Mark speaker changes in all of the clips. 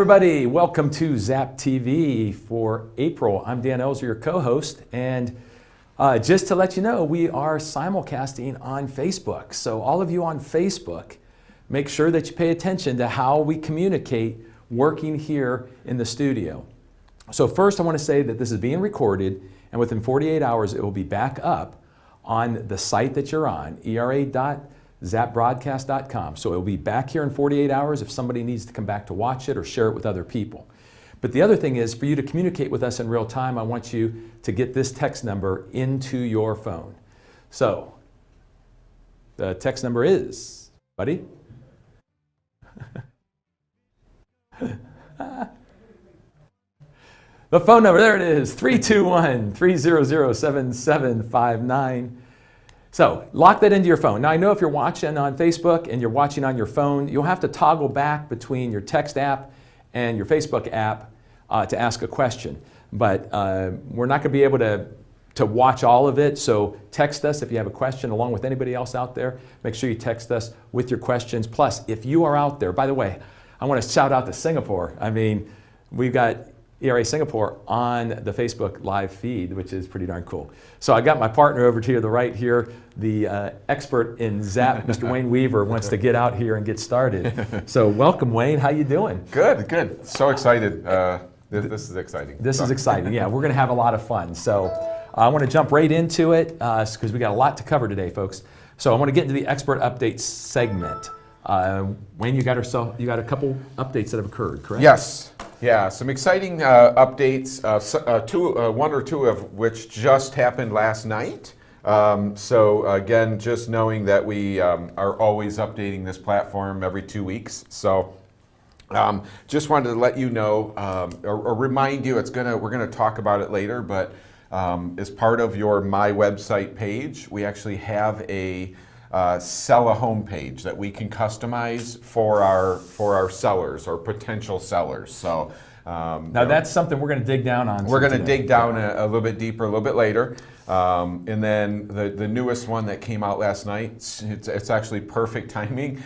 Speaker 1: everybody. Welcome to ZAP-TV for April. I'm Dan Elzer, your co-host, and just to let you know, we are simulcasting on Facebook. So all of you on Facebook, make sure that you pay attention to how we communicate working here in the studio. So first I want to say that this is being recorded, and within 48 hours it will be back up on the site that you're on, era.zapbroadcast.com. So it will be back here in 48 hours if somebody needs to come back to watch it or share it with other people. But the other thing is, for you to communicate with us in real time, I want you to get this text number into your phone. So the text number is, buddy? The phone number, there it is, 321-300-7759. So lock that into your phone. Now I know if you're watching on Facebook and you're watching on your phone, you'll have to toggle back between your text app and your Facebook app to ask a question. But we're not going to be able to watch all of it, so text us if you have a question along with anybody else out there. Make sure you text us with your questions. Plus, if you are out there, by the way, I want to shout out to Singapore. I mean, we've got ERA Singapore on the Facebook live feed, which is pretty darn cool. So I got my partner over to the right here, the expert in ZAP, Mr. Wayne Weaver, wants to get out here and get started. So welcome, Wayne. How you doing?
Speaker 2: Good, good. So excited. This is exciting.
Speaker 1: This is exciting. Yeah, we're going to have a lot of fun. So I want to jump right into it because we got a lot to cover today, folks. So I want to get into the expert updates segment. Wayne, you got a couple updates that have occurred, correct?
Speaker 2: Yes. Yeah, some exciting updates, one or two of which just happened last night. So again, just knowing that we are always updating this platform every 2 weeks. So just wanted to let you know, or remind you, we're gonna talk about it later, but as part of your My Website page, we actually have a sell a home page that we can customize for our sellers or potential sellers. So
Speaker 1: now that's something we're going to dig down on.
Speaker 2: We're going to dig down a little bit deeper a little bit later. And then the newest one that came out last night, it's actually perfect timing,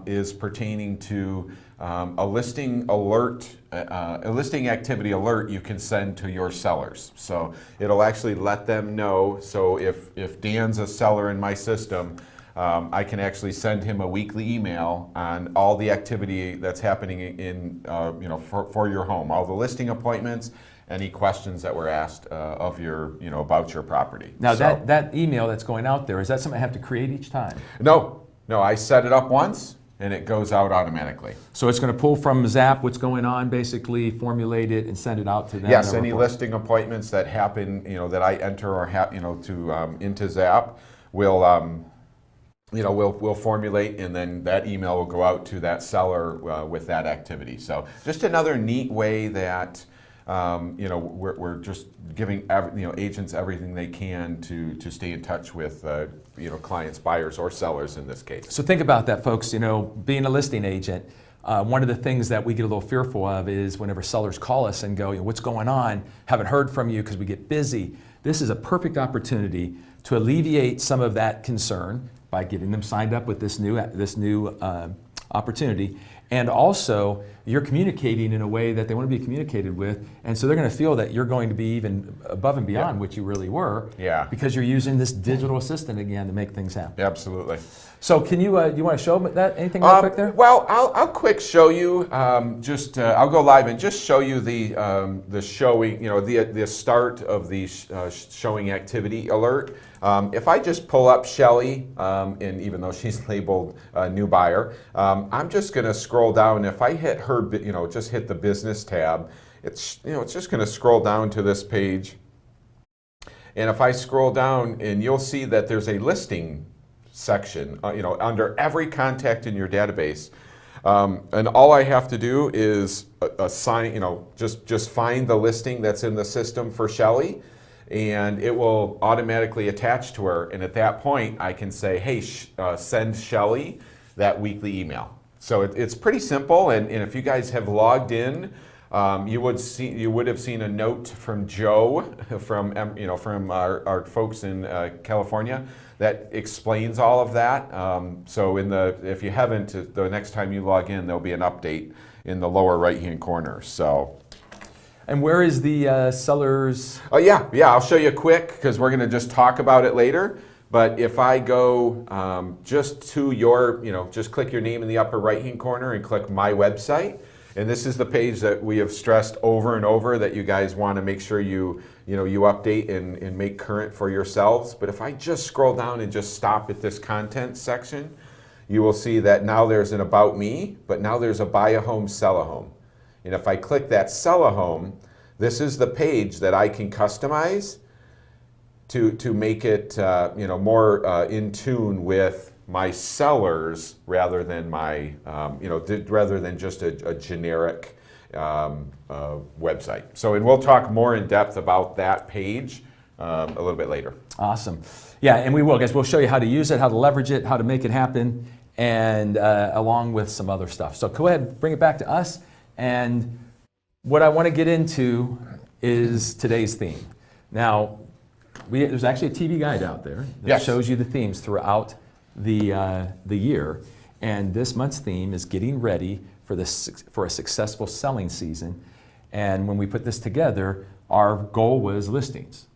Speaker 2: is pertaining to a listing alert, a listing activity alert you can send to your sellers. So it'll actually let them know. So if Dan's a seller in my system, I can actually send him a weekly email on all the activity that's happening in for your home, all the listing appointments, any questions that were asked of your about your property.
Speaker 1: Now that email that's going out there, is that something I have to create each time?
Speaker 2: No, I set it up once and it goes out automatically.
Speaker 1: So it's going to pull from Zap what's going on, basically formulate it and send it out to them.
Speaker 2: Yes, any listing appointments that happen, that I enter or into Zap will. We'll formulate, and then that email will go out to that seller with that activity. So just another neat way that we're just giving agents everything they can to stay in touch with clients, buyers, or sellers in this case.
Speaker 1: So think about that, folks. Being a listing agent, one of the things that we get a little fearful of is whenever sellers call us and go, what's going on? Haven't heard from you because we get busy. This is a perfect opportunity to alleviate some of that concern by getting them signed up with this new opportunity. And also, you're communicating in a way that they want to be communicated with, and so they're going to feel that you're going to be even above and beyond what you really were, because you're using this digital assistant again to make things happen.
Speaker 2: Absolutely.
Speaker 1: So can you want to show that anything real quick there?
Speaker 2: Well, I'll quick show you. I'll go live and just show you the showing. The start of the showing activity alert. If I just pull up Shelly, and even though she's labeled new buyer, I'm just going to scroll down. If I hit her, just hit the business tab, it's just going to scroll down to this page. And if I scroll down, and you'll see that there's a listing section, under every contact in your database. And all I have to do is assign, just find the listing that's in the system for Shelly, and it will automatically attach to her. And at that point, I can say, hey, send Shelly that weekly email. So it's pretty simple. And if you guys have logged in, you would have seen a note from Joe from our folks in California that explains all of that. So if you haven't, the next time you log in, there'll be an update in the lower right-hand corner. So.
Speaker 1: And where is the seller's?
Speaker 2: Oh yeah, I'll show you quick because we're going to just talk about it later. But if I go just to your, just click your name in the upper right-hand corner and click My Website. And this is the page that we have stressed over and over that you guys want to make sure you update and make current for yourselves. But if I just scroll down and just stop at this content section, you will see that now there's an About Me, but now there's a Buy a Home, Sell a Home. And if I click that Sell a Home, this is the page that I can customize to make it more in tune with my sellers rather than my rather than just a generic website. So, and we'll talk more in depth about that page a little bit later.
Speaker 1: Awesome. Yeah, and we will, guys. We'll show you how to use it, how to leverage it, how to make it happen, and along with some other stuff. So go ahead, bring it back to us. And what I want to get into is today's theme. Now, there's actually a TV guide out there that shows you the themes throughout the year. And this month's theme is getting ready for a successful selling season. And when we put this together, our goal was listings,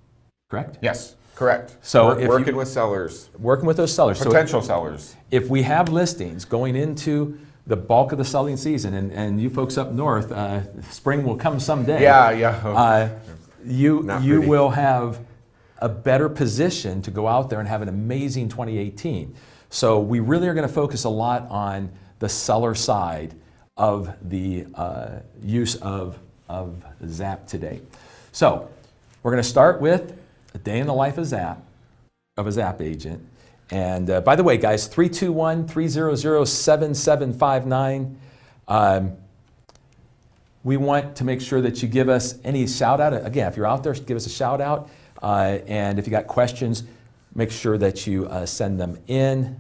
Speaker 1: correct?
Speaker 2: Yes, correct.
Speaker 1: So
Speaker 2: working with sellers.
Speaker 1: Working with those sellers.
Speaker 2: Potential sellers.
Speaker 1: If we have listings going into the bulk of the selling season, and you folks up north, spring will come someday. You will have a better position to go out there and have an amazing 2018. So we really are going to focus a lot on the seller side of the use of ZAP today. So we're going to start with a day in the life of ZAP, of a ZAP agent. And by the way, guys, 321-300-7759. We want to make sure that you give us any shout out. Again, if you're out there, give us a shout out. And if you got questions, make sure that you send them in.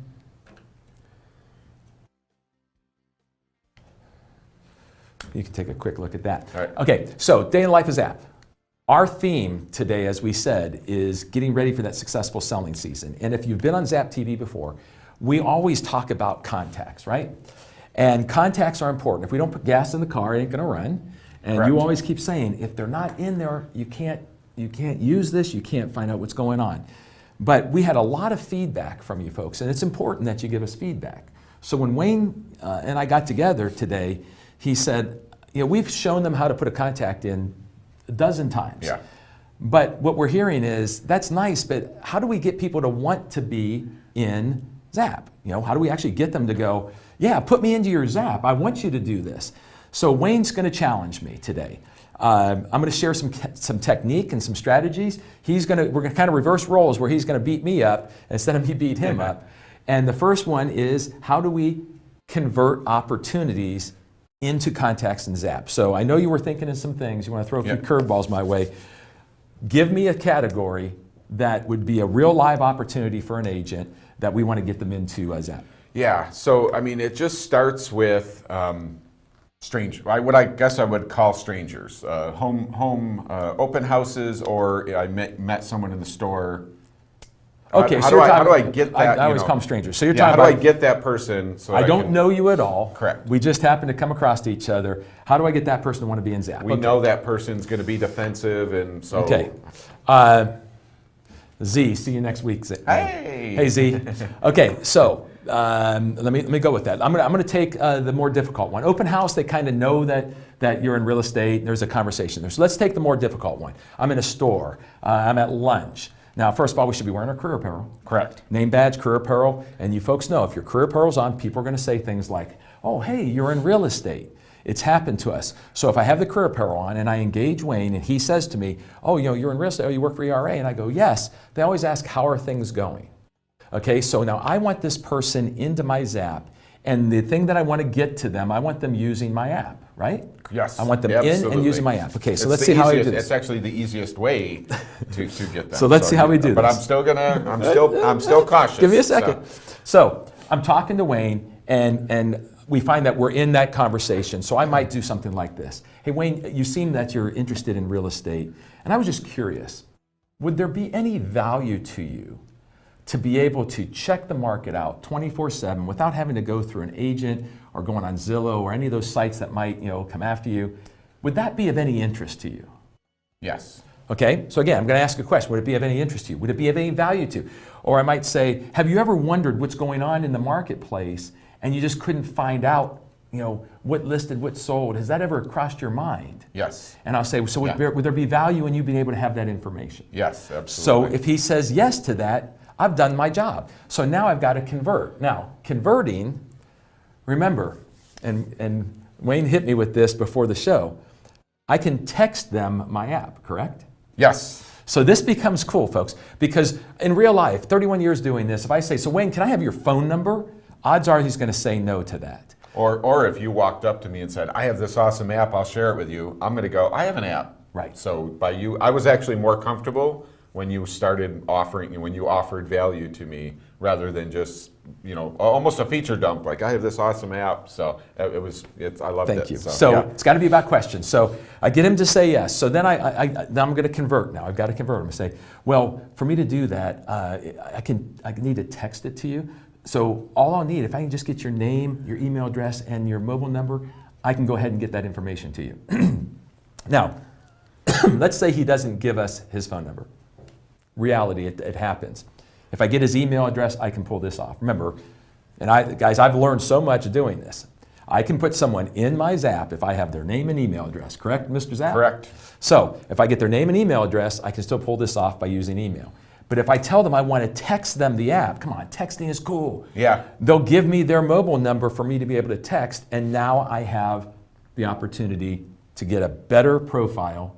Speaker 1: You can take a quick look at that.
Speaker 2: All right.
Speaker 1: Okay, so day in the life of ZAP. Our theme today, as we said, is getting ready for that successful selling season. And if you've been on ZAP-TV before, we always talk about contacts, right? And contacts are important. If we don't put gas in the car, it ain't gonna run. And
Speaker 2: Correct.
Speaker 1: You always keep saying, if they're not in there, you can't use this, you can't find out what's going on. But we had a lot of feedback from you folks, and it's important that you give us feedback. So when Wayne and I got together today, he said, we've shown them how to put a contact in a dozen times.
Speaker 2: Yeah.
Speaker 1: But what we're hearing is, that's nice, but how do we get people to want to be in ZAP? How do we actually get them to go, yeah, put me into your ZAP, I want you to do this. So Wayne's gonna challenge me today. I'm gonna share some technique and some strategies. We're gonna kind of reverse roles where he's gonna beat me up instead of me beat him up. And the first one is, how do we convert opportunities into contacts in ZAP? So I know you were thinking of some things. You want to throw a few curveballs my way. Give me a category that would be a real live opportunity for an agent that we want to get them into ZAP.
Speaker 2: Yeah, so I mean, it just starts with what I guess I would call strangers, home open houses, or I met someone in the store.
Speaker 1: Okay,
Speaker 2: how do I get that?
Speaker 1: I always call them strangers. So you're
Speaker 2: how
Speaker 1: talking
Speaker 2: do
Speaker 1: about,
Speaker 2: I get that person? So
Speaker 1: I don't know you at all.
Speaker 2: Correct.
Speaker 1: We just happen to come across each other. How do I get that person to want to be in ZAP?
Speaker 2: We know that person's going to be defensive, and so.
Speaker 1: Okay. Z, see you next week. Hey Z. Okay, so let me go with that. I'm gonna take the more difficult one. Open house, they kind of know that you're in real estate. There's a conversation there. So let's take the more difficult one. I'm in a store. I'm at lunch. Now, first of all, we should be wearing our career apparel.
Speaker 2: Correct.
Speaker 1: Name badge, career apparel, and you folks know if your career apparel's on, people are going to say things like, "Oh, hey, you're in real estate." It's happened to us. So if I have the career apparel on and I engage Wayne and he says to me, "Oh, you're in real estate. Oh, you work for ERA," and I go, "Yes." They always ask, "How are things going?" Okay, so now I want this person into my ZAP, and the thing that I want to get to them, I want them using my app, right?
Speaker 2: Yes.
Speaker 1: I want them in and using my app. Okay, so let's see how I do this.
Speaker 2: It's actually the easiest way to get them.
Speaker 1: So let's see how we do
Speaker 2: but
Speaker 1: this.
Speaker 2: I'm still cautious.
Speaker 1: Give me a second. So I'm talking to Wayne, and we find that we're in that conversation. So I might do something like this. "Hey Wayne, you seem that you're interested in real estate, and I was just curious, would there be any value to you to be able to check the market out 24/7 without having to go through an agent or going on Zillow or any of those sites that might, come after you, would that be of any interest to you?
Speaker 2: Yes.
Speaker 1: Okay, so again, I'm going to ask a question. Would it be of any interest to you? Would it be of any value to you? Or I might say, have you ever wondered what's going on in the marketplace and you just couldn't find out, what listed, what sold? Has that ever crossed your mind?
Speaker 2: Yes.
Speaker 1: And I'll say, so would there be value in you being able to have that information?
Speaker 2: Yes, absolutely.
Speaker 1: So if he says yes to that, I've done my job. So now I've got to convert. Now, converting, remember, and Wayne hit me with this before the show, I can text them my app, correct?
Speaker 2: Yes.
Speaker 1: So this becomes cool, folks, because in real life, 31 years doing this, if I say, so Wayne, can I have your phone number? Odds are he's going to say no to that.
Speaker 2: Or if you walked up to me and said, I have this awesome app, I'll share it with you, I'm going to go, I have an app.
Speaker 1: Right.
Speaker 2: So by you, I was actually more comfortable when you started offering, when you offered value to me rather than just, almost a feature dump, like I have this awesome app. So I loved it.
Speaker 1: Thank you.
Speaker 2: So yeah.
Speaker 1: It's got to be about questions. So I get him to say yes. So then now I'm going to convert. Now I've got to convert. I'm going to say, well, for me to do that, I need to text it to you. So all I'll need, if I can just get your name, your email address, and your mobile number, I can go ahead and get that information to you. Now, let's say he doesn't give us his phone number. Reality, it happens. If I get his email address, I can pull this off. Remember, guys, I've learned so much doing this. I can put someone in my ZAP if I have their name and email address. Correct, Mr. ZAP?
Speaker 2: Correct.
Speaker 1: So if I get their name and email address, I can still pull this off by using email. But if I tell them I want to text them the app, come on, texting is cool.
Speaker 2: Yeah.
Speaker 1: They'll give me their mobile number for me to be able to text, and now I have the opportunity to get a better profile,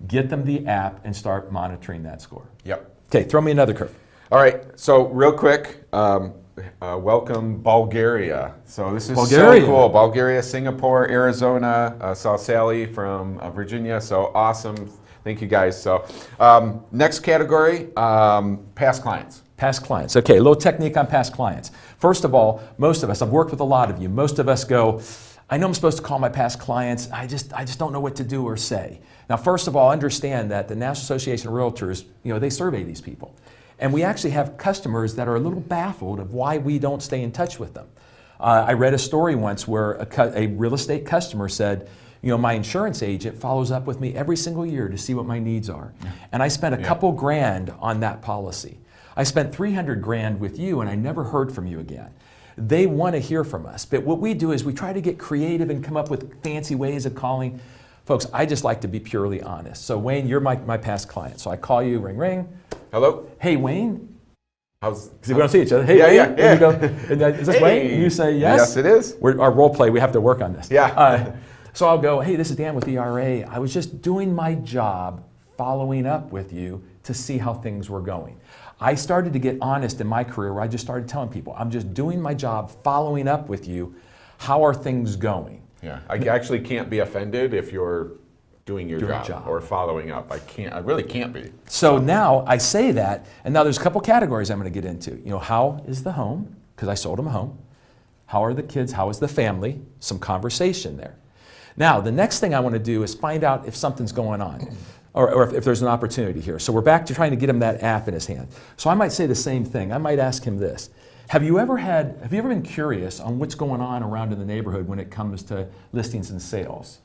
Speaker 1: get them the app, and start monitoring that score.
Speaker 2: Yep.
Speaker 1: Okay, throw me another curve.
Speaker 2: All right, so real quick, welcome Bulgaria. So this is
Speaker 1: Bulgaria.
Speaker 2: so cool. Bulgaria, Singapore, Arizona, saw Sally from Virginia, so awesome. Thank you guys. So next category, past clients.
Speaker 1: Past clients. Okay, a little technique on past clients. First of all, most of us, I've worked with a lot of you, most of us go, I know I'm supposed to call my past clients, I just don't know what to do or say. Now, first of all, understand that the National Association of Realtors, they survey these people. And we actually have customers that are a little baffled of why we don't stay in touch with them. I read a story once where a real estate customer said, my insurance agent follows up with me every single year to see what my needs are. Yeah. And I spent a couple grand on that policy. I spent $300,000 with you and I never heard from you again. They want to hear from us. But what we do is we try to get creative and come up with fancy ways of calling. Folks, I just like to be purely honest. So Wayne, you're my past client. So I call you, ring, ring.
Speaker 2: Hello?
Speaker 1: Hey, Wayne.
Speaker 2: Because
Speaker 1: we don't see each other. Hey,
Speaker 2: yeah,
Speaker 1: Wayne.
Speaker 2: yeah.
Speaker 1: And you go, is this Wayne? And you say yes?
Speaker 2: Yes, it is.
Speaker 1: Our role play, we have to work on this.
Speaker 2: Yeah.
Speaker 1: So I'll go, hey, this is Dan with ERA. I was just doing my job following up with you to see how things were going. I started to get honest in my career where I just started telling people, I'm just doing my job following up with you. How are things going?
Speaker 2: Yeah, I actually can't be offended if you're doing your job or following up. I really can't be.
Speaker 1: So now I say that, and now there's a couple categories I'm going to get into. How is the home? Because I sold them a home. How are the kids? How is the family? Some conversation there. Now, the next thing I want to do is find out if something's going on or if there's an opportunity here. So we're back to trying to get him that app in his hand. So I might say the same thing. I might ask him this. Have you ever been curious on what's going on around in the neighborhood when it comes to listings and sales?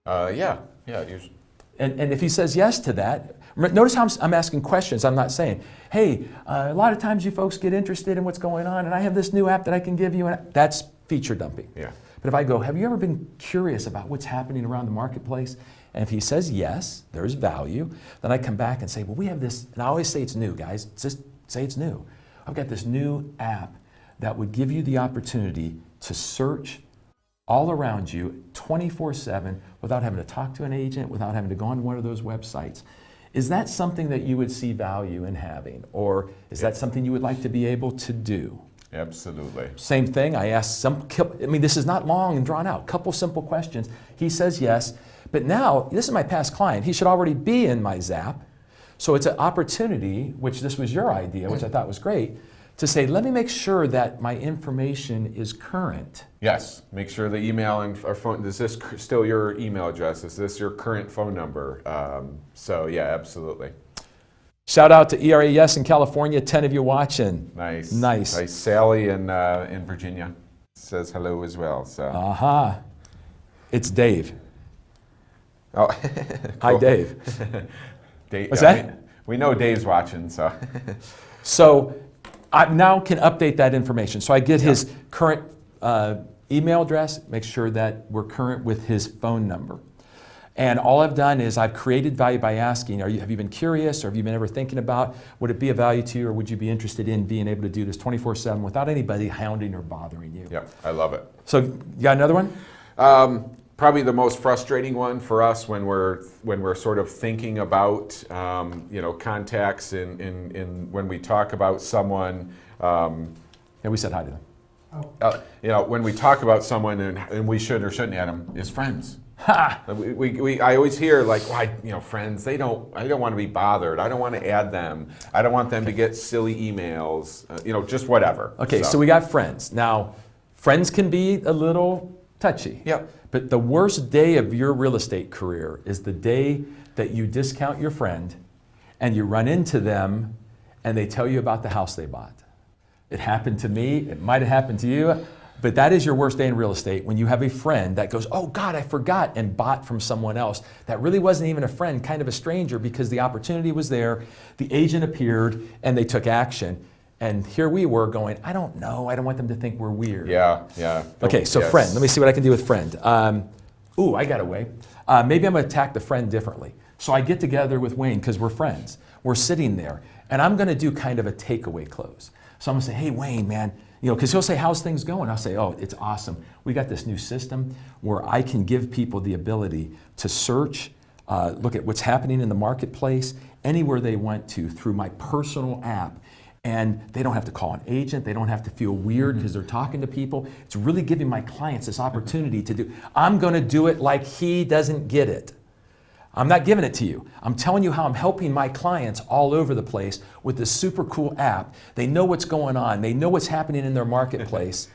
Speaker 2: Yeah. Usually.
Speaker 1: And if he says yes to that, notice how I'm asking questions. I'm not saying, hey, a lot of times you folks get interested in what's going on and I have this new app that I can give you. And that's feature dumping.
Speaker 2: Yeah.
Speaker 1: But if I go, have you ever been curious about what's happening around the marketplace? And if he says yes, there's value, then I come back and say, well, we have this, and I always say it's new, guys. Just say it's new. I've got this new app that would give you the opportunity to search all around you 24/7 without having to talk to an agent, without having to go on one of those websites. Is that something that you would see value in having? Or is that something you would like to be able to do?
Speaker 2: Absolutely.
Speaker 1: Same thing, I asked this is not long and drawn out, couple simple questions. He says yes, but now, this is my past client. He should already be in my ZAP. So it's an opportunity, which this was your idea, which I thought was great, to say, let me make sure that my information is current.
Speaker 2: Yes, make sure the email and our phone, is this still your email address? Is this your current phone number? So yeah, absolutely.
Speaker 1: Shout out to ERAS in California, 10 of you watching.
Speaker 2: Nice.
Speaker 1: Nice.
Speaker 2: Sally in Virginia says hello as well. So.
Speaker 1: Aha. It's Dave.
Speaker 2: Oh,
Speaker 1: Hi, Dave.
Speaker 2: Dave.
Speaker 1: What's that?
Speaker 2: We know Dave's watching, so.
Speaker 1: So I now can update that information. So I get his current email address, make sure that we're current with his phone number. And all I've done is I've created value by asking, have you been curious, or have you been ever thinking about, would it be of value to you, or would you be interested in being able to do this 24/7 without anybody hounding or bothering you?
Speaker 2: Yeah, I love it.
Speaker 1: So you got another one?
Speaker 2: Probably the most frustrating one for us when we're sort of thinking about contacts in when we talk about someone.
Speaker 1: Yeah, we said hi to them.
Speaker 2: When we talk about someone and we should or shouldn't add them is friends.
Speaker 1: Ha!
Speaker 2: I always hear like, friends, I don't want to be bothered. I don't want to add them. I don't want them to get silly emails. Just whatever.
Speaker 1: Okay, so we got friends. Now, friends can be a little touchy.
Speaker 2: Yep.
Speaker 1: But the worst day of your real estate career is the day that you discount your friend and you run into them and they tell you about the house they bought. It happened to me. It might have happened to you. But that is your worst day in real estate, when you have a friend that goes, oh God, I forgot, and bought from someone else that really wasn't even a friend, kind of a stranger, because the opportunity was there, the agent appeared, and they took action. And here we were going, I don't know, I don't want them to think we're weird.
Speaker 2: Yeah.
Speaker 1: Okay, so
Speaker 2: yes.
Speaker 1: Friend, let me see what I can do with friend. I got a way. Maybe I'm gonna attack the friend differently. So I get together with Wayne, because we're friends. We're sitting there, and I'm gonna do kind of a takeaway close. So I'm gonna say, hey Wayne, man, because he'll say, how's things going? I'll say, oh, it's awesome. We got this new system where I can give people the ability to search, look at what's happening in the marketplace, anywhere they want to through my personal app. And they don't have to call an agent. They don't have to feel weird because they're talking to people. It's really giving my clients this opportunity to do. I'm going to do it like he doesn't get it. I'm not giving it to you. I'm telling you how I'm helping my clients all over the place with this super cool app. They know what's going on. They know what's happening in their marketplace.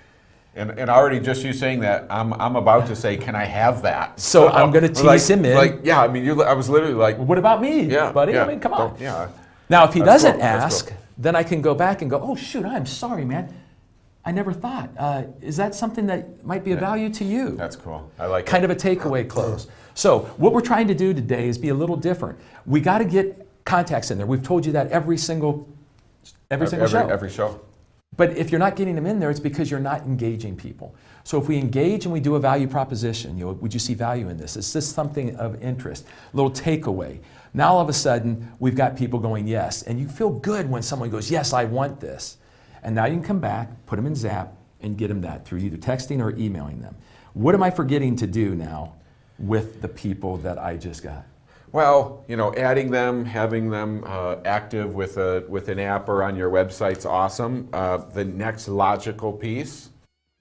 Speaker 2: And already just you saying that, I'm about to say, can I have that?
Speaker 1: So I'm going to tease him in.
Speaker 2: I was literally like,
Speaker 1: well, what about me, buddy?
Speaker 2: Yeah,
Speaker 1: I mean, come on.
Speaker 2: Yeah.
Speaker 1: Now, if he
Speaker 2: That's
Speaker 1: doesn't
Speaker 2: cool.
Speaker 1: ask, then I can go back and go, oh, shoot, I'm sorry, man. I never thought. Is that something that might be of value to you?
Speaker 2: That's cool. I like
Speaker 1: kind of a takeaway close. So what we're trying to do today is be a little different. We got to get contacts in there. We've told you that every single show.
Speaker 2: Every show.
Speaker 1: But if you're not getting them in there, it's because you're not engaging people. So if we engage and we do a value proposition, would you see value in this? Is this something of interest? A little takeaway. Now all of a sudden, we've got people going, yes. And you feel good when someone goes, yes, I want this. And now you can come back, put them in ZAP, and get them that through either texting or emailing them. What am I forgetting to do now with the people that I just got?
Speaker 2: Well, adding them, having them active with an app or on your website's awesome. The next logical piece,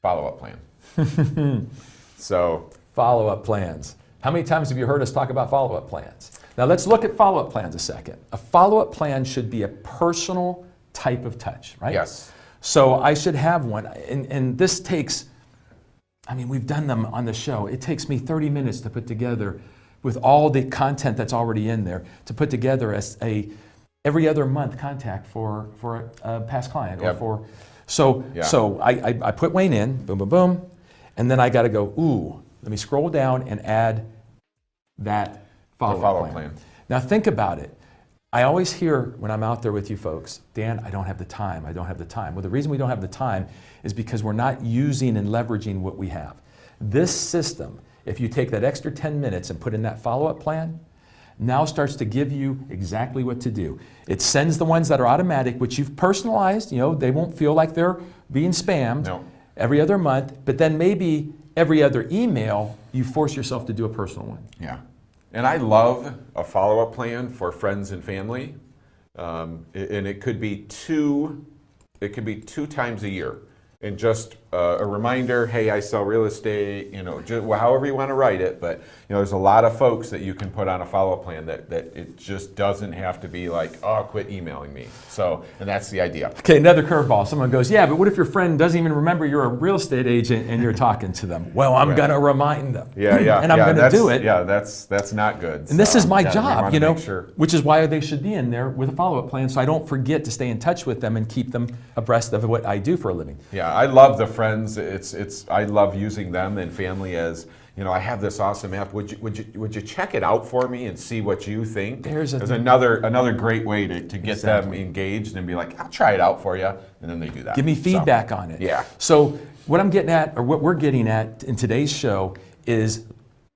Speaker 2: follow-up plan. So,
Speaker 1: follow-up plans. How many times have you heard us talk about follow-up plans? Now let's look at follow-up plans a second. A follow-up plan should be a personal type of touch, right?
Speaker 2: Yes.
Speaker 1: So I should have one, and this takes, we've done them on the show. It takes me 30 minutes to put together, with all the content that's already in there, to put together as a every other month contact for a past client.
Speaker 2: Yep.
Speaker 1: So I put Wayne in, boom, boom, boom, and then I got to go, let me scroll down and add that follow-up plan. Now think about it. I always hear when I'm out there with you folks, Dan, I don't have the time. Well, the reason we don't have the time is because we're not using and leveraging what we have. This system, if you take that extra 10 minutes and put in that follow-up plan, now starts to give you exactly what to do. It sends the ones that are automatic, which you've personalized, they won't feel like they're being spammed every other month, but then maybe every other email, you force yourself to do a personal one.
Speaker 2: Yeah. And I love a follow-up plan for friends and family, and it could be two times a year, and just a reminder, hey, I sell real estate, however you want to write it, but there's a lot of folks that you can put on a follow-up plan that it just doesn't have to be like, oh, quit emailing me. So, and that's the idea.
Speaker 1: Okay, another curveball. Someone goes, yeah, but what if your friend doesn't even remember you're a real estate agent and you're talking to them? Well, I'm going to remind them.
Speaker 2: Yeah.
Speaker 1: And I'm going to do it.
Speaker 2: Yeah, that's not good.
Speaker 1: And this is my job,
Speaker 2: Sure.
Speaker 1: which is why they should be in there with a follow-up plan so I don't forget to stay in touch with them and keep them abreast of what I do for a living.
Speaker 2: Yeah, I love the friends. I love using them and family as, I have this awesome app. Would you check it out for me and see what you think? There's another great way to get them engaged and be like, I'll try it out for you, and then they do that.
Speaker 1: Give me feedback on it.
Speaker 2: Yeah.
Speaker 1: So what I'm getting at, or what we're getting at in today's show, is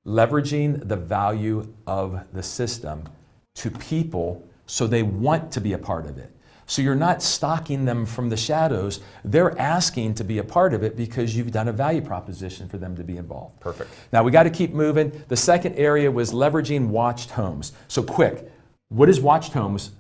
Speaker 1: leveraging the value of the system to people so they want to be a part of it. So you're not stalking them from the shadows. They're asking to be a part of it because you've done a value proposition for them to be involved.
Speaker 2: Perfect.
Speaker 1: Now we got to keep moving. The second area was leveraging watched homes. So quick, what is watched homes?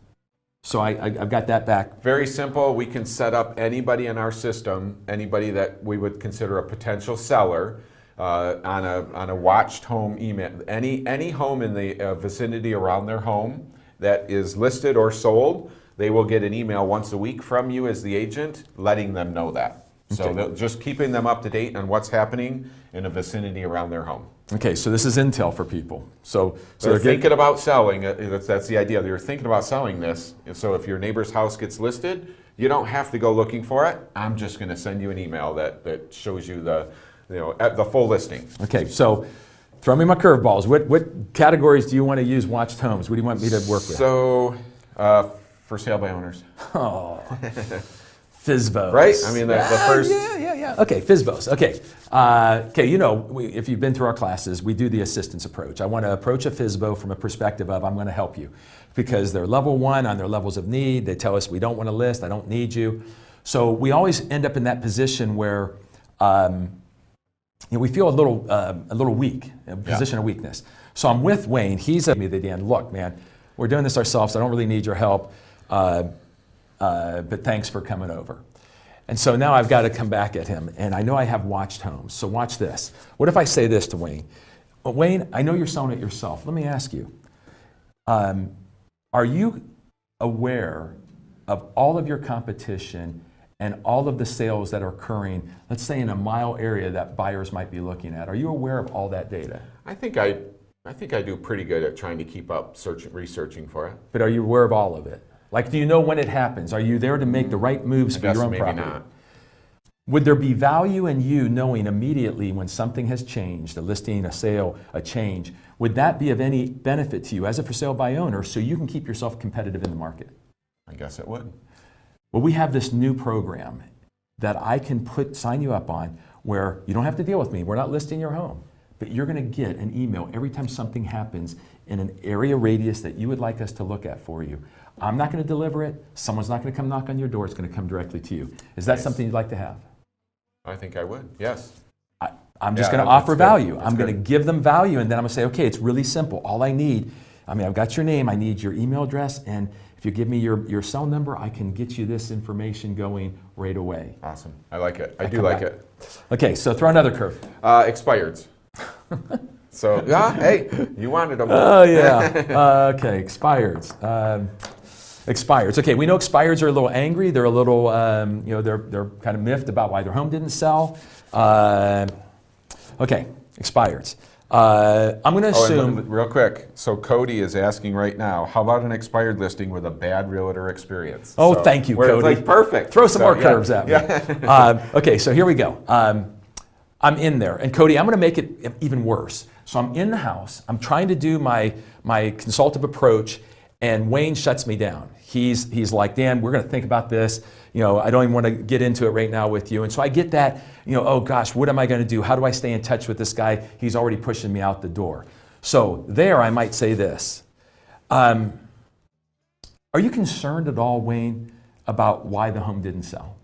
Speaker 1: So I've got that back.
Speaker 2: Very simple. We can set up anybody in our system, anybody that we would consider a potential seller, on a watched home email. Any home in the vicinity around their home that is listed or sold, they will get an email once a week from you as the agent letting them know that. So just keeping them up to date on what's happening in a vicinity around their home.
Speaker 1: Okay, so this is intel for people. So
Speaker 2: they're thinking about selling. That's the idea. They're thinking about selling this. So if your neighbor's house gets listed, you don't have to go looking for it. I'm just going to send you an email that shows you the full listing.
Speaker 1: Okay, so throw me my curveballs. What categories do you want to use watched homes? What do you want me to work with?
Speaker 2: So, for sale by owners.
Speaker 1: Oh, FSBOs.
Speaker 2: Right? I mean, the first.
Speaker 1: Yeah. Okay, FSBOs. Okay. If you've been through our classes, we do the assistance approach. I want to approach a FSBO from a perspective of I'm going to help you because they're level one on their levels of need. They tell us we don't want to list, I don't need you. So we always end up in that position where we feel a little weak, a position of weakness. So I'm with Wayne. He's at me at the end. Look, man, we're doing this ourselves. I don't really need your help, but thanks for coming over. And so now I've got to come back at him, and I know I have watched homes. So watch this. What if I say this to Wayne? Wayne, I know you're selling it yourself. Let me ask you, are you aware of all of your competition and all of the sales that are occurring, let's say in a mile area that buyers might be looking at? Are you aware of all that data?
Speaker 2: I think I do pretty good at trying to keep up researching for it.
Speaker 1: But are you aware of all of it? Like, do you know when it happens? Are you there to make the right moves for your own
Speaker 2: maybe
Speaker 1: property?
Speaker 2: Not.
Speaker 1: Would there be value in you knowing immediately when something has changed, a listing, a sale, a change? Would that be of any benefit to you as a for sale by owner so you can keep yourself competitive in the market?
Speaker 2: I guess it would.
Speaker 1: Well, we have this new program that I can sign you up on where you don't have to deal with me. We're not listing your home, but you're going to get an email every time something happens in an area radius that you would like us to look at for you. I'm not going to deliver it. Someone's not going to come knock on your door. It's going to come directly to you. Is that something you'd like to have?
Speaker 2: I think I would, yes.
Speaker 1: I'm just going to offer value. I'm going to give them value, and then I'm going to say, okay, it's really simple. All I need, I've got your name. I need your email address, and if you give me your cell number, I can get you this information going right away.
Speaker 2: Awesome. I like it. I do like it.
Speaker 1: Okay, so throw another curve.
Speaker 2: Expireds. So, hey, you wanted them.
Speaker 1: Oh, yeah. Okay, expireds. Expireds. Okay, we know expireds are a little angry. They're a little, they're kind of miffed about why their home didn't sell. Okay, expireds. I'm going to assume.
Speaker 2: Real quick. So Cody is asking right now, how about an expired listing with a bad realtor experience?
Speaker 1: Oh, thank you, Cody.
Speaker 2: It's like perfect.
Speaker 1: Throw some more curves at me. Okay, so here we go. I'm in there, and Cody, I'm going to make it even worse. So I'm in the house. I'm trying to do my consultative approach, and Wayne shuts me down. He's like, Dan, we're going to think about this. I don't even want to get into it right now with you. And so I get that, oh gosh, what am I going to do? How do I stay in touch with this guy? He's already pushing me out the door. So there I might say this. Are you concerned at all, Wayne, about why the home didn't sell?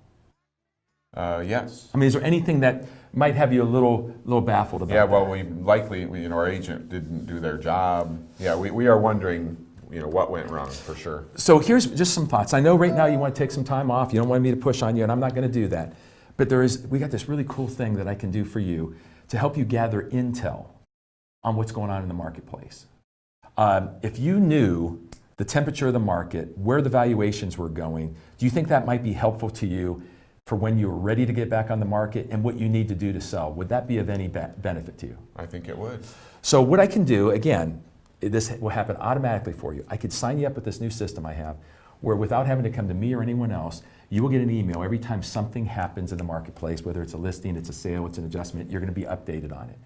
Speaker 2: Yes.
Speaker 1: Is there anything that might have you a little baffled about that?
Speaker 2: Yeah, well, our agent didn't do their job. Yeah, we are wondering, what went wrong for sure.
Speaker 1: So here's just some thoughts. I know right now you want to take some time off. You don't want me to push on you, and I'm not going to do that. But we got this really cool thing that I can do for you to help you gather intel on what's going on in the marketplace. If you knew the temperature of the market, where the valuations were going, do you think that might be helpful to you for when you're ready to get back on the market and what you need to do to sell? Would that be of any benefit to you?
Speaker 2: I think it would.
Speaker 1: So what I can do, again, this will happen automatically for you. I could sign you up with this new system I have where without having to come to me or anyone else, you will get an email every time something happens in the marketplace, whether it's a listing, it's a sale, it's an adjustment, you're going to be updated on it.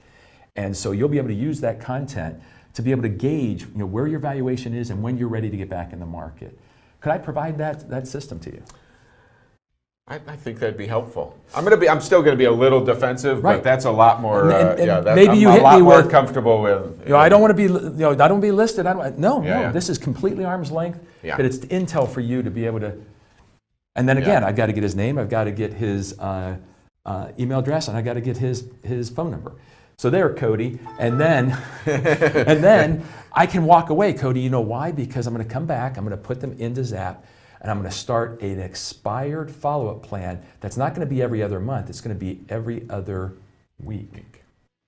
Speaker 1: And so you'll be able to use that content to be able to gauge where your valuation is and when you're ready to get back in the market. Could I provide that system to you?
Speaker 2: I think that'd be helpful. I'm still going to be a little defensive,
Speaker 1: Right.
Speaker 2: but that's a lot more.
Speaker 1: Maybe you hit me with
Speaker 2: comfortable with.
Speaker 1: I don't want to be. I don't want to be listed. No.
Speaker 2: Yeah.
Speaker 1: This is completely arm's length.
Speaker 2: Yeah.
Speaker 1: But it's intel for you to be able to. And then again, I've got to get his name. I've got to get his email address, and I got to get his phone number. So there, Cody. And then I can walk away, Cody. You know why? Because I'm going to come back. I'm going to put them into ZAP. And I'm going to start an expired follow-up plan that's not going to be every other month. It's going to be every other week.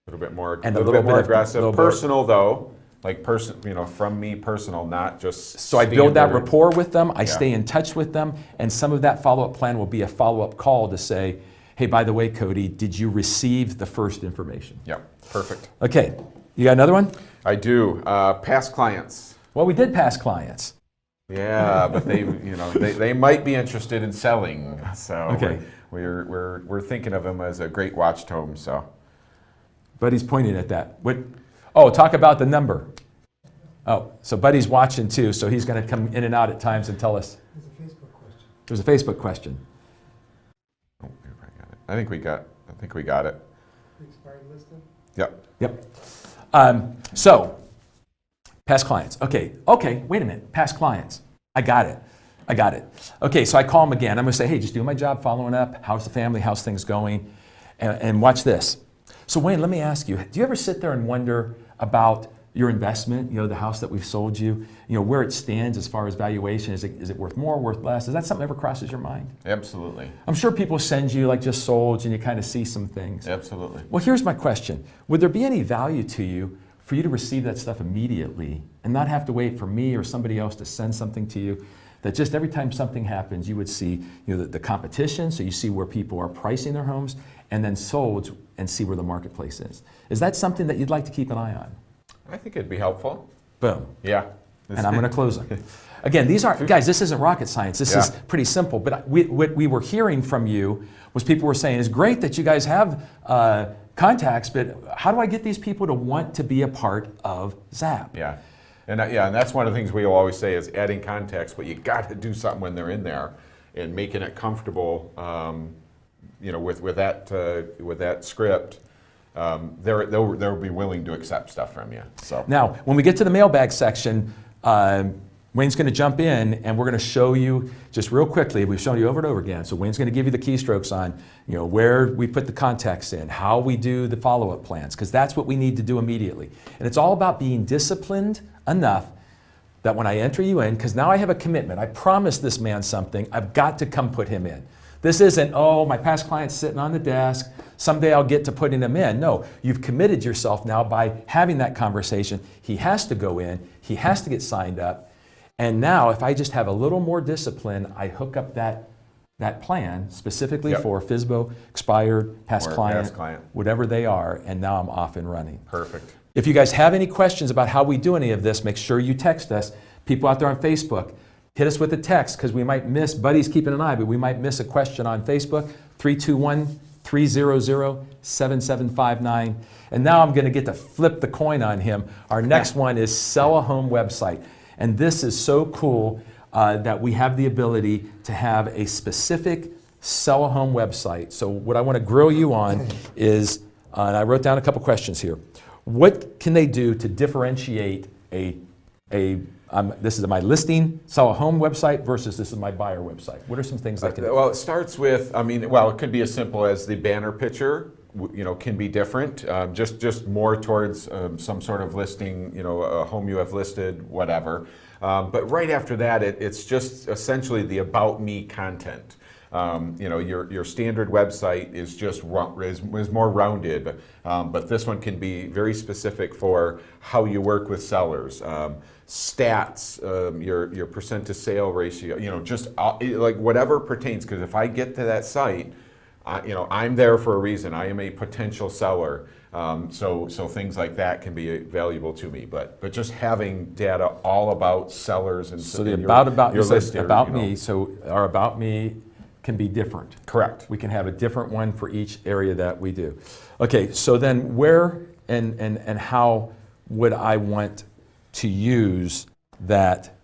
Speaker 2: A little bit more,
Speaker 1: And
Speaker 2: a little bit more aggressive. Personal though, like from me personal, not just.
Speaker 1: So I build that rapport with them. I stay in touch with them, and some of that follow-up plan will be a follow-up call to say, "Hey, by the way, Cody, did you receive the first information?"
Speaker 2: Yeah, perfect.
Speaker 1: Okay, you got another one?
Speaker 2: I do. Past clients.
Speaker 1: Well, we did past clients.
Speaker 2: Yeah, but they might be interested in selling. So
Speaker 1: okay.
Speaker 2: we're thinking of them as a great watch tome. So,
Speaker 1: Buddy's pointing at that. What? Oh, talk about the number. Oh, so Buddy's watching too, so he's going to come in and out at times and tell us.
Speaker 3: There's a Facebook question.
Speaker 1: There's a Facebook question.
Speaker 2: Oh, I got it. I think we got it.
Speaker 3: The expired listing?
Speaker 2: Yep.
Speaker 1: So, past clients. Okay, wait a minute. Past clients. I got it. Okay, so I call them again. I'm going to say, hey, just doing my job following up. How's the family? How's things going? And watch this. So, Wayne, let me ask you, do you ever sit there and wonder about your investment, the house that we've sold you, where it stands as far as valuation? Is it worth more, worth less? Is that something that ever crosses your mind?
Speaker 2: Absolutely.
Speaker 1: I'm sure people send you like just sold and you kind of see some things.
Speaker 2: Absolutely.
Speaker 1: Well, here's my question. Would there be any value to you for you to receive that stuff immediately and not have to wait for me or somebody else to send something to you? That just every time something happens, you would see the competition, so you see where people are pricing their homes, and then sold and see where the marketplace is. Is that something that you'd like to keep an eye on?
Speaker 2: I think it'd be helpful.
Speaker 1: Boom.
Speaker 2: Yeah.
Speaker 1: And I'm going to close them. Again, guys, this isn't rocket science. This is pretty simple. But what we were hearing from you was people were saying, it's great that you guys have contacts, but how do I get these people to want to be a part of ZAP?
Speaker 2: Yeah. And that's one of the things we always say is adding contacts, but you got to do something when they're in there and making it comfortable, with that script. They'll be willing to accept stuff from you. So
Speaker 1: now, when we get to the mailbag section, Wayne's going to jump in and we're going to show you just real quickly. We've shown you over and over again. So Wayne's going to give you the keystrokes on, where we put the contacts in, how we do the follow-up plans, because that's what we need to do immediately. And it's all about being disciplined enough that when I enter you in, because now I have a commitment. I promised this man something. I've got to come put him in. This isn't, my past client's sitting on the desk. Someday I'll get to putting him in. No, you've committed yourself now by having that conversation. He has to go in. He has to get signed up. And now if I just have a little more discipline, I hook up that plan specifically for FSBO, expired, past client, whatever they are, and now I'm off and running.
Speaker 2: Perfect.
Speaker 1: If you guys have any questions about how we do any of this, make sure you text us. People out there on Facebook, hit us with a text because we might miss, Buddy's keeping an eye, but we might miss a question on Facebook, 321-300-7759. And now I'm going to get to flip the coin on him. Our next one is sell a home website. And this is so cool that we have the ability to have a specific sell a home website. So what I want to grill you on is, and I wrote down a couple questions here. What can they do to differentiate this is my listing, sell a home website versus this is my buyer website? What are some things they can do?
Speaker 2: Well, it starts with, it could be as simple as the banner picture, can be different, just more towards some sort of listing, a home you have listed, whatever. But right after that, it's just essentially the about me content. You know, your standard website is just is more rounded, but this one can be very specific for how you work with sellers, stats, your percent to sale ratio. You know, just like whatever pertains. Because if I get to that site, you know, I'm there for a reason. I am a potential seller. So things like that can be valuable to me, but just having data all about sellers and
Speaker 1: So the
Speaker 2: your
Speaker 1: you said
Speaker 2: list here,
Speaker 1: about
Speaker 2: you know.
Speaker 1: me, so our about me can be different.
Speaker 2: Correct.
Speaker 1: We can have a different one for each area that we do. Okay, so then where and how would I want to use that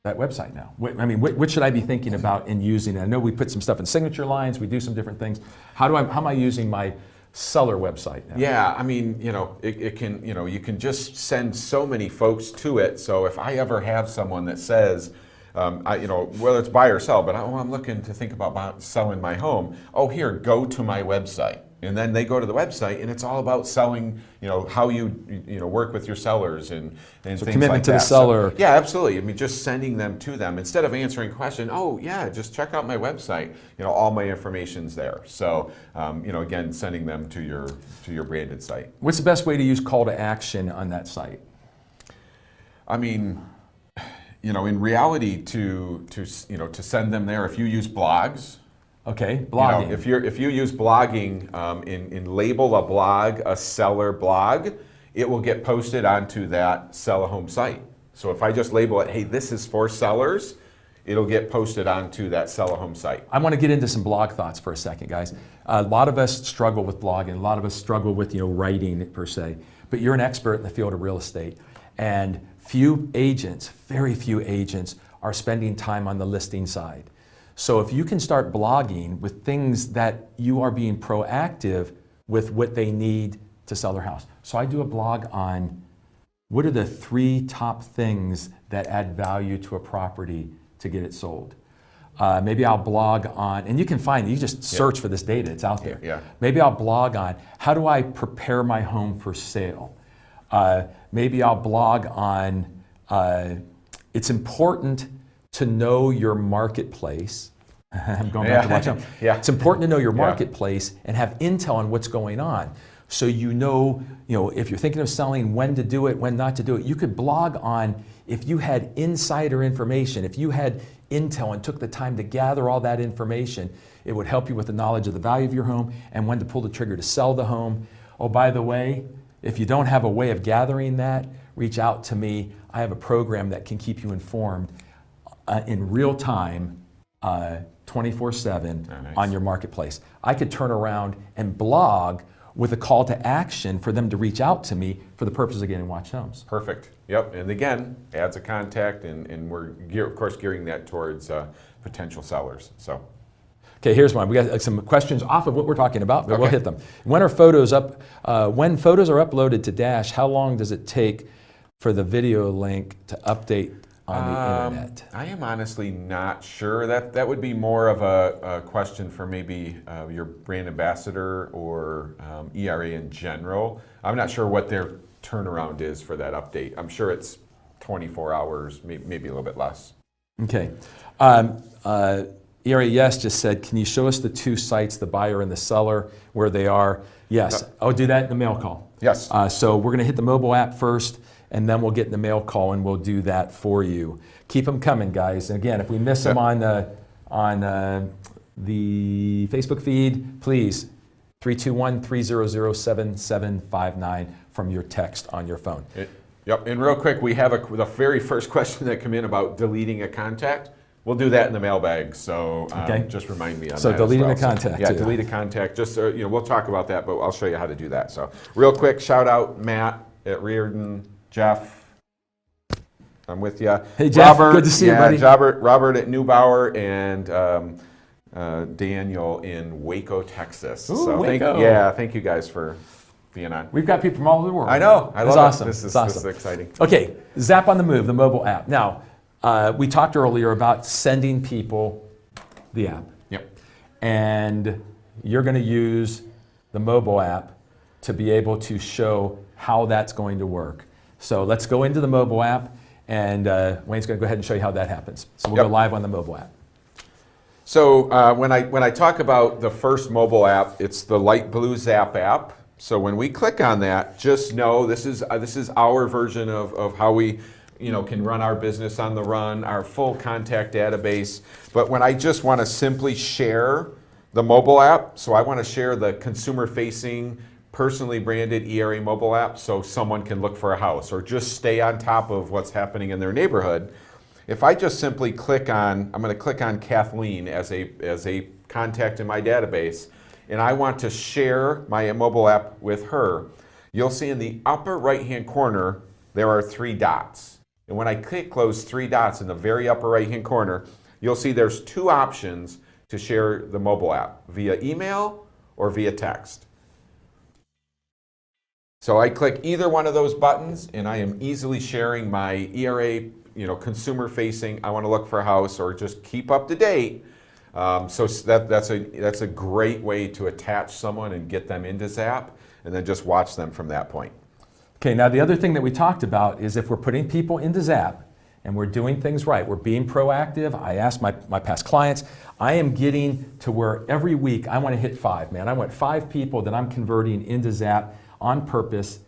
Speaker 1: website now? I mean, what should I be thinking about in using it? I know we put some stuff in signature lines, we do some different things. How am I using my seller website now?
Speaker 2: Yeah, I mean, you know, it can, you know, you can just send so many folks to it. So if I ever have someone that says, you know, whether it's buy or sell, but I'm looking to think about selling my home. Oh, here, go to my website. And then they go to the website, and it's all about selling, you know, how you know, work with your sellers and
Speaker 1: So
Speaker 2: things
Speaker 1: commitment
Speaker 2: like
Speaker 1: to
Speaker 2: that.
Speaker 1: the seller.
Speaker 2: So, yeah, absolutely. I mean, just sending them to them instead of answering questions. Oh, yeah, just check out my website. You know, all my information's there. So, you know, again, sending them to your branded site.
Speaker 1: What's the best way to use call to action on that site?
Speaker 2: I mean, you know, in reality, to send them there, if you use blogs.
Speaker 1: Okay, blogging.
Speaker 2: You know, if you use blogging in label a blog a seller blog, it will get posted onto that sell a home site. So if I just label it, hey, this is for sellers, it'll get posted onto that sell a home site.
Speaker 1: I want to get into some blog thoughts for a second, guys. A lot of us struggle with blogging. A lot of us struggle with, you know, writing per se. But you're an expert in the field of real estate, and few agents, very few agents, are spending time on the listing side. So if you can start blogging with things that you are being proactive with what they need to sell their house. So I do a blog on what are the 3 top things that add value to a property to get it sold. Maybe I'll blog on, and you can find, you just search for this data, it's out there.
Speaker 2: Yeah.
Speaker 1: Maybe I'll blog on how do I prepare my home for sale. Maybe I'll blog on it's important to know your marketplace. I'm going back to watch them.
Speaker 2: Yeah.
Speaker 1: It's important to know your marketplace and have intel on what's going on. So you know, if you're thinking of selling, when to do it, when not to do it. You could blog on if you had insider information, if you had intel and took the time to gather all that information, it would help you with the knowledge of the value of your home and when to pull the trigger to sell the home. Oh, by the way, if you don't have a way of gathering that, reach out to me. I have a program that can keep you informed in real time, 24/7
Speaker 2: nice.
Speaker 1: on your marketplace. I could turn around and blog with a call to action for them to reach out to me for the purpose of getting watched homes.
Speaker 2: Perfect. Yep. And again, adds a contact, and we're of course gearing that towards potential sellers. So.
Speaker 1: Okay, here's one. We got some questions off of what we're talking about, but we'll
Speaker 2: Okay.
Speaker 1: hit them. When are photos up? When photos are uploaded to Dash, how long does it take for the video link to update on the internet?
Speaker 2: I am honestly not sure. That would be more of a question for maybe your brand ambassador or ERA in general. I'm not sure what their turnaround is for that update. I'm sure it's 24 hours, maybe a little bit less.
Speaker 1: Okay. ERA Yes just said, can you show us the 2 sites, the buyer and the seller, where they are? Yes. I'll do that in the mail call.
Speaker 2: Yes.
Speaker 1: So we're going to hit the mobile app first, and then we'll get in the mail call, and we'll do that for you. Keep them coming, guys. And again, if we miss them on the Facebook feed, please, 321-300-7759 from your text on your phone.
Speaker 2: Yep. And real quick, we have the very first question that came in about deleting a contact. We'll do that in the mailbag, so just remind me on that.
Speaker 1: So deleting
Speaker 2: as well.
Speaker 1: a contact,
Speaker 2: Yeah,
Speaker 1: too.
Speaker 2: delete a contact. Just we'll talk about that, but I'll show you how to do that. So real quick, shout out Matt at Reardon, Jeff. I'm with you.
Speaker 1: Hey, Jeff,
Speaker 2: Robert,
Speaker 1: good to see you, buddy.
Speaker 2: Robert at Neubauer and Daniel in Waco, Texas.
Speaker 1: Ooh,
Speaker 2: so
Speaker 1: Waco.
Speaker 2: thank you guys for being on.
Speaker 1: We've got people from all over the world.
Speaker 2: I know. I love
Speaker 1: awesome.
Speaker 2: it. This is
Speaker 1: awesome.
Speaker 2: exciting.
Speaker 1: Okay, Zap on the Move, the mobile app. Now, we talked earlier about sending people the app.
Speaker 2: Yep.
Speaker 1: And you're going to use the mobile app to be able to show how that's going to work. So let's go into the mobile app, and Wayne's going to go ahead and show you how that happens. So we'll go live on the mobile app.
Speaker 2: So when I talk about the first mobile app, it's the light blue ZAP app. So when we click on that, just know this is our version of how we can run our business on the run, our full contact database. But when I just want to simply share the mobile app, so I want to share the consumer-facing, personally branded ERA mobile app so someone can look for a house or just stay on top of what's happening in their neighborhood. If I just simply click on, I'm going to click on Kathleen as a contact in my database, and I want to share my mobile app with her, you'll see in the upper right-hand corner, there are 3 dots. And when I click those 3 dots in the very upper right-hand corner, you'll see there's 2 options to share the mobile app, via email or via text. So I click either one of those buttons, and I am easily sharing my ERA, consumer-facing, I want to look for a house, or just keep up to date. So that's a great way to attach someone and get them into ZAP, and then just watch them from that point.
Speaker 1: Okay, now the other thing that we talked about is if we're putting people into ZAP and we're doing things right, we're being proactive. I asked my past clients, I am getting to where every week I want to hit 5, man. I want 5 people that I'm converting into ZAP on purpose.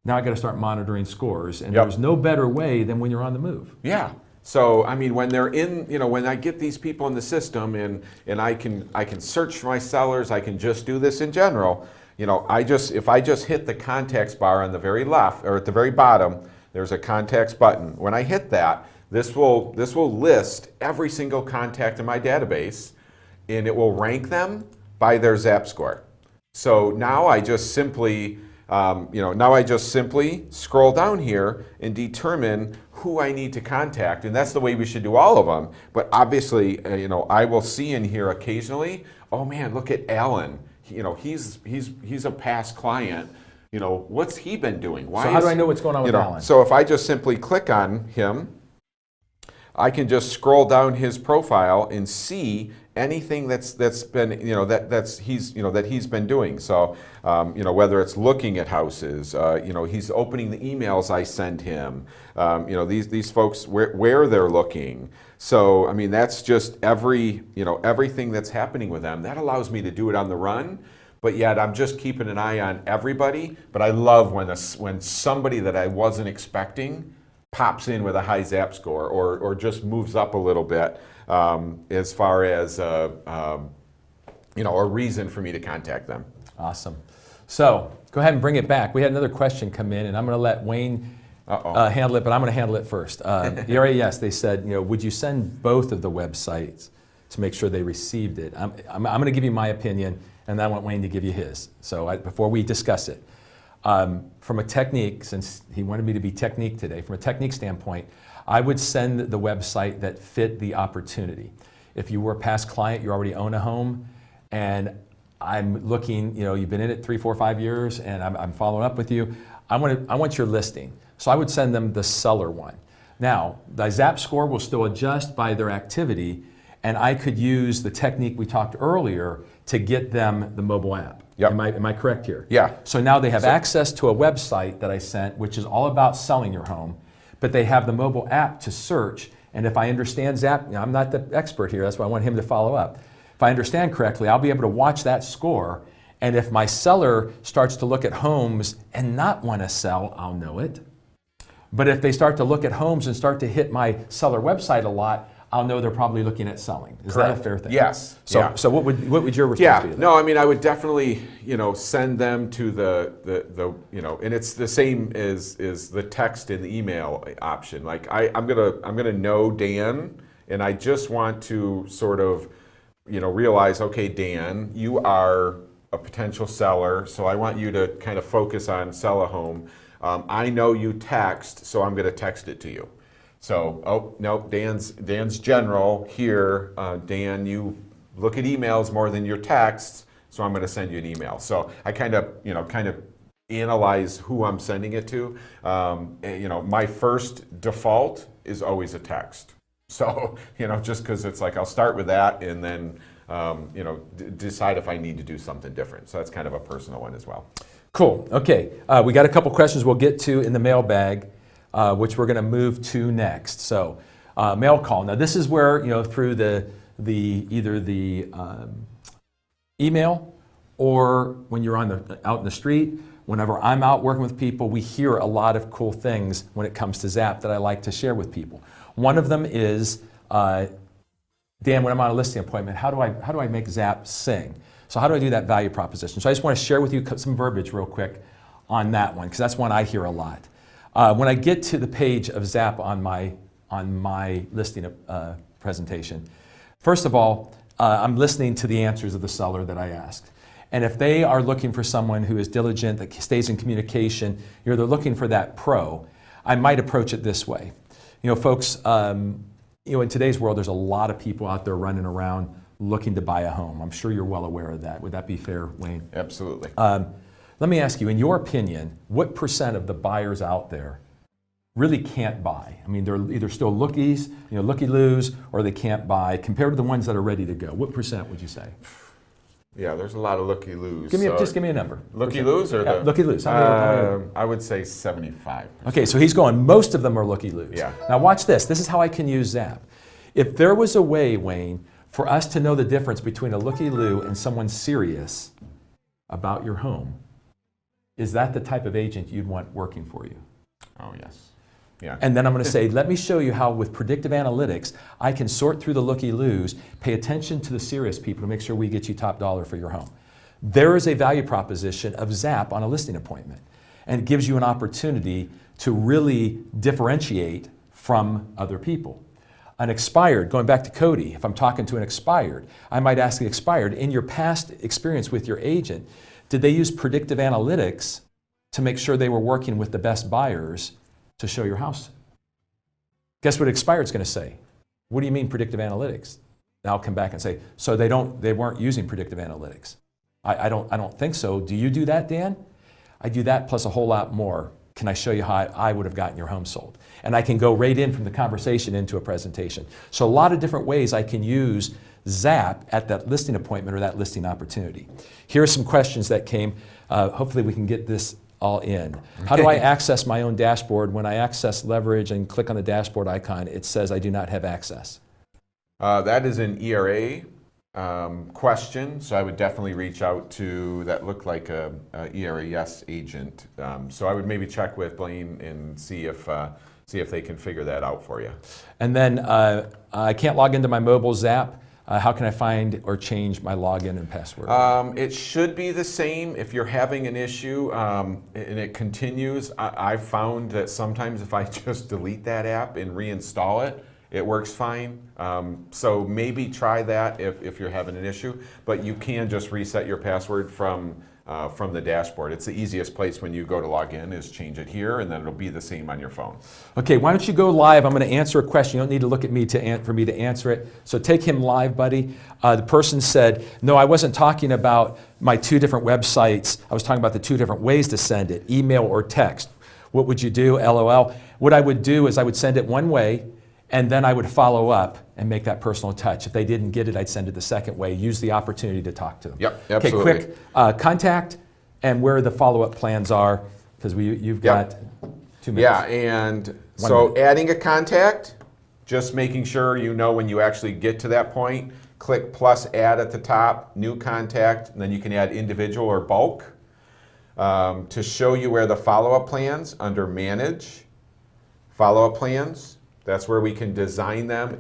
Speaker 1: Now I got to start monitoring scores, and there's no better way than when you're on the move.
Speaker 2: Yeah. So I mean, when they're in, when I get these people in the system, and I can search for my sellers, I can just do this in general. If I just hit the contacts bar on the very left or at the very bottom, there's a contacts button. When I hit that, this will list every single contact in my database, and it will rank them by their ZAP score. So now I just simply scroll down here and determine who I need to contact, and that's the way we should do all of them. But obviously, I will see in here occasionally, oh man, look at Alan. He's a past client. What's he been doing?
Speaker 1: So how do I know what's going on with Alan?
Speaker 2: So if I just simply click on him, I can just scroll down his profile and see anything that's been that he's been doing. So whether it's looking at houses, he's opening the emails I send him. These folks where they're looking. So I mean that's just everything that's happening with them. That allows me to do it on the run. But yet I'm just keeping an eye on everybody. But I love when somebody that I wasn't expecting pops in with a high ZAP score or just moves up a little bit as far as a reason for me to contact them.
Speaker 1: Awesome. So go ahead and bring it back. We had another question come in, and I'm going to let Wayne handle it, but I'm going to handle it first. Yes, they said, would you send both of the websites to make sure they received it? I'm going to give you my opinion, and then I want Wayne to give you his. So before we discuss it. From a technique, since he wanted me to be technique today, from a technique standpoint, I would send the website that fit the opportunity. If you were a past client, you already own a home, and I'm looking, you've been in it 3, 4, 5 years, and I'm following up with you, I want your listing. So I would send them the seller one. Now, the ZAP score will still adjust by their activity, and I could use the technique we talked earlier to get them the mobile app.
Speaker 2: Yep.
Speaker 1: Am I correct here?
Speaker 2: Yeah.
Speaker 1: So now they have access to a website that I sent, which is all about selling your home, but they have the mobile app to search. And if I understand ZAP, I'm not the expert here, that's why I want him to follow up. If I understand correctly, I'll be able to watch that score, and if my seller starts to look at homes and not want to sell, I'll know it. But if they start to look at homes and start to hit my seller website a lot, I'll know they're probably looking at selling. Is that a fair thing?
Speaker 2: Yes.
Speaker 1: So what would your response be?
Speaker 2: No, I mean I would definitely send them to the and it's the same as the text and the email option. Like I'm gonna know Dan, and I just want to sort of realize, okay, Dan, you are a potential seller, so I want you to kind of focus on sell a home. I know you text, so I'm going to text it to you. So, oh, no, Dan's general here. Dan, you look at emails more than your texts, so I'm going to send you an email. So I kind of analyze who I'm sending it to. My first default is always a text. So, just because it's like I'll start with that and then, decide if I need to do something different. So that's kind of a personal one as well.
Speaker 1: Cool. Okay. We got a couple questions we'll get to in the mailbag, which we're going to move to next. So, mail call. Now, this is where through the either the email, or when you're out in the street. Whenever I'm out working with people, we hear a lot of cool things when it comes to ZAP that I like to share with people. One of them is, Dan, when I'm on a listing appointment, how do I make ZAP sing? So how do I do that value proposition? So I just want to share with you some verbiage real quick on that one, because that's one I hear a lot. When I get to the page of ZAP on my listing presentation, first of all, I'm listening to the answers of the seller that I asked. And if they are looking for someone who is diligent, that stays in communication, they're looking for that pro, I might approach it this way. Folks, in today's world, there's a lot of people out there running around looking to buy a home. I'm sure you're well aware of that. Would that be fair, Wayne?
Speaker 2: Absolutely.
Speaker 1: Let me ask you, in your opinion, what % of the buyers out there really can't buy? I mean, they're either still lookies, looky-loos, or they can't buy, compared to the ones that are ready to go. What % would you say?
Speaker 2: Yeah, there's a lot of looky-loos.
Speaker 1: Just give me a number.
Speaker 2: Looky-loos or the?
Speaker 1: Looky-loos.
Speaker 2: I would say 75%.
Speaker 1: Okay, so he's going, most of them are looky-loos.
Speaker 2: Yeah.
Speaker 1: Now watch this. This is how I can use ZAP. If there was a way, Wayne, for us to know the difference between a looky-loo and someone serious about your home, is that the type of agent you'd want working for you?
Speaker 2: Oh, yes. Yeah.
Speaker 1: And then I'm going to say, let me show you how with predictive analytics, I can sort through the looky-loos, pay attention to the serious people to make sure we get you top dollar for your home. There is a value proposition of ZAP on a listing appointment. And it gives you an opportunity to really differentiate from other people. An expired, going back to Cody, if I'm talking to an expired, I might ask the expired, in your past experience with your agent, did they use predictive analytics to make sure they were working with the best buyers to show your house? Guess what expired's going to say? What do you mean predictive analytics? Now I'll come back and say, so they weren't using predictive analytics. I don't think so. Do you do that, Dan? I do that plus a whole lot more. Can I show you how I would have gotten your home sold? And I can go right in from the conversation into a presentation. So a lot of different ways I can use ZAP at that listing appointment or that listing opportunity. Here are some questions that came. Hopefully we can get this all in. How do I access my own dashboard? When I access leverage and click on the dashboard icon, it says I do not have access.
Speaker 2: That is an ERA question, so I would definitely reach out to, that looked like a ERA yes agent. So I would maybe check with Blaine and see if they can figure that out for you.
Speaker 1: And then I can't log into my mobile ZAP. How can I find or change my login and password?
Speaker 2: It should be the same. If you're having an issue and it continues, I've found that sometimes if I just delete that app and reinstall it, it works fine. So maybe try that if you're having an issue. But you can just reset your password from the dashboard. It's the easiest place when you go to log in is change it here, and then it'll be the same on your phone.
Speaker 1: Okay, why don't you go live? I'm going to answer a question. You don't need to look at me for me to answer it. So take him live, buddy. The person said, no, I wasn't talking about my 2 different websites. I was talking about the 2 different ways to send it, email or text. What would you do? LOL. What I would do is I would send it one way, and then I would follow up and make that personal touch. If they didn't get it, I'd send it the second way. Use the opportunity to talk to them.
Speaker 2: Yep, absolutely.
Speaker 1: Okay, quick contact and where the follow-up plans are, because you've got 2 minutes.
Speaker 2: Yeah, and so adding a contact, just making sure you know when you actually get to that point, click plus add at the top, new contact, and then you can add individual or bulk. To show you where the follow-up plans, under manage, follow-up plans, that's where we can design them.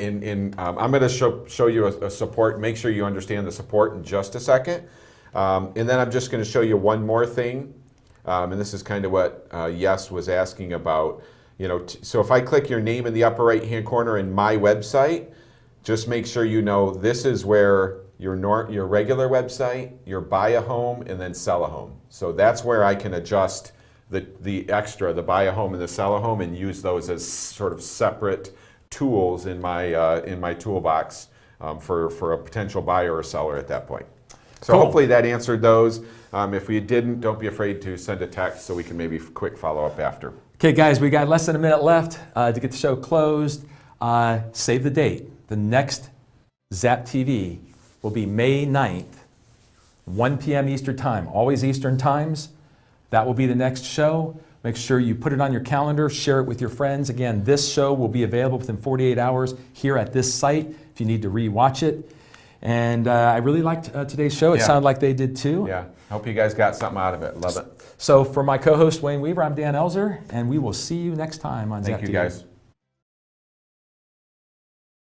Speaker 2: I'm going to show you a support. Make sure you understand the support in just a second. And then I'm just going to show you one more thing. And this is kind of what Yes was asking about. So if I click your name in the upper right-hand corner in my website, just make sure you know this is where your regular website, your buy a home, and then sell a home. So that's where I can adjust the extra, the buy a home and the sell a home, and use those as sort of separate tools in my toolbox for a potential buyer or seller at that point. So
Speaker 1: cool.
Speaker 2: Hopefully that answered those. If we didn't, don't be afraid to send a text so we can maybe quick follow up after.
Speaker 1: Okay, guys, we got less than a minute left to get the show closed. Save the date. The next ZAP-TV will be May 9th, 1 p.m. Eastern Time. Always Eastern Times. That will be the next show. Make sure you put it on your calendar, share it with your friends. Again, this show will be available within 48 hours here at this site if you need to re-watch it. And I really liked today's show. It
Speaker 2: Yeah.
Speaker 1: sounded like they did too.
Speaker 2: Yeah, hope you guys got something out of it. Love it.
Speaker 1: So for my co-host Wayne Weaver, I'm Dan Elzer, and we will see you next time on
Speaker 2: Thank
Speaker 1: ZAP-TV.
Speaker 2: you guys.